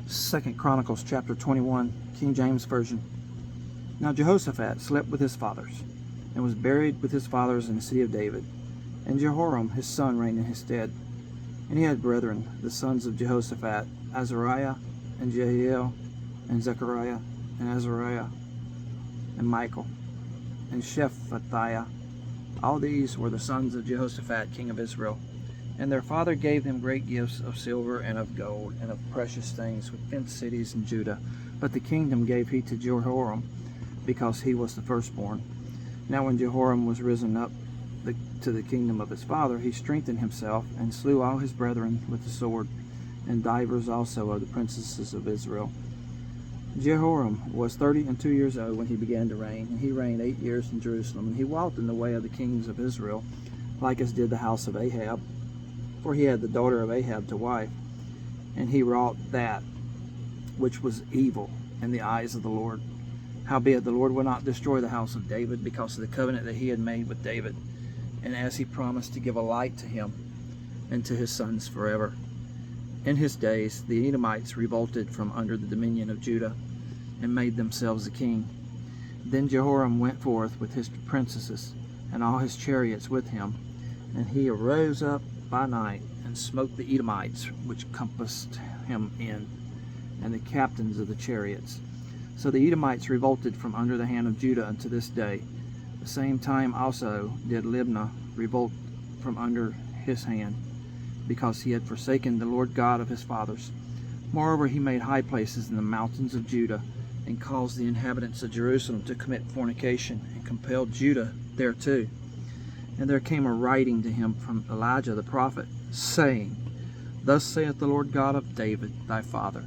2 Chronicles chapter 21, King James Version. Now Jehoshaphat slept with his fathers, and was buried with his fathers in the city of David. And Jehoram his son reigned in his stead. And he had brethren, the sons of Jehoshaphat, Azariah, and Jehiel, and Zechariah, and Azariah, and Michael, and Shephatiah. All these were the sons of Jehoshaphat, king of Israel. And their father gave them great gifts of silver and of gold, and of precious things with fenced cities in Judah. But the kingdom gave he to Jehoram, because he was the firstborn. Now when Jehoram was risen up to the kingdom of his father, he strengthened himself, and slew all his brethren with the sword, and divers also of the princesses of Israel. Jehoram was 32 years old when he began to reign, and he reigned 8 years in Jerusalem. And he walked in the way of the kings of Israel, like as did the house of Ahab. For he had the daughter of Ahab to wife, and he wrought that which was evil in the eyes of the Lord. Howbeit the Lord would not destroy the house of David, because of the covenant that he had made with David, and as he promised to give a light to him and to his sons forever. In his days the Edomites revolted from under the dominion of Judah, and made themselves a king. Then Jehoram went forth with his princesses, and all his chariots with him, and he arose up by night, and smote the Edomites which compassed him in, and the captains of the chariots. So the Edomites revolted from under the hand of Judah unto this day. The same time also did Libnah revolt from under his hand, because he had forsaken the Lord God of his fathers. Moreover, he made high places in the mountains of Judah, and caused the inhabitants of Jerusalem to commit fornication, and compelled Judah thereto. And there came a writing to him from Elijah the prophet, saying, Thus saith the Lord God of David thy father,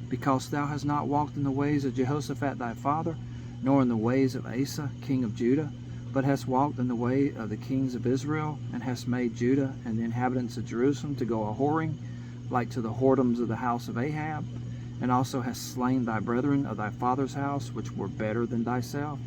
because thou hast not walked in the ways of Jehoshaphat thy father, nor in the ways of Asa king of Judah, but hast walked in the way of the kings of Israel, and hast made Judah and the inhabitants of Jerusalem to go a whoring, like to the whoredoms of the house of Ahab, and also hast slain thy brethren of thy father's house, which were better than thyself.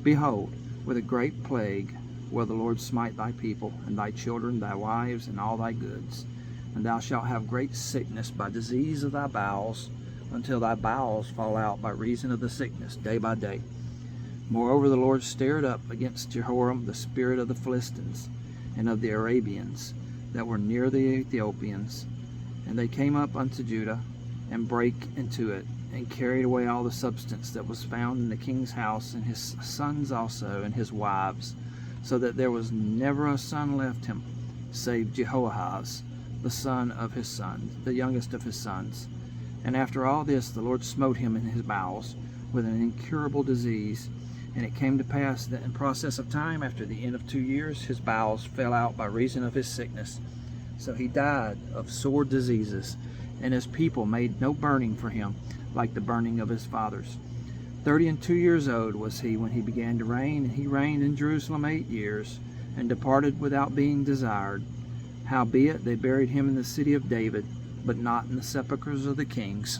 Behold, with a great plague will the Lord smite thy people, and thy children, thy wives, and all thy goods. And thou shalt have great sickness by disease of thy bowels, until thy bowels fall out by reason of the sickness day by day. Moreover, the Lord stirred up against Jehoram the spirit of the Philistines, and of the Arabians, that were near the Ethiopians. And they came up unto Judah, and brake into it, and carried away all the substance that was found in the king's house, and his sons also, and his wives, so that there was never a son left him, save Jehoahaz, the son of his son, the youngest of his sons. And after all this the Lord smote him in his bowels with an incurable disease. And it came to pass that in process of time, after the end of 2 years, his bowels fell out by reason of his sickness. So he died of sore diseases, and his people made no burning for him, like the burning of his fathers. 32 years old was he when he began to reign, and he reigned in Jerusalem 8 years, and departed without being desired. Howbeit they buried him in the city of David, but not in the sepulchres of the kings.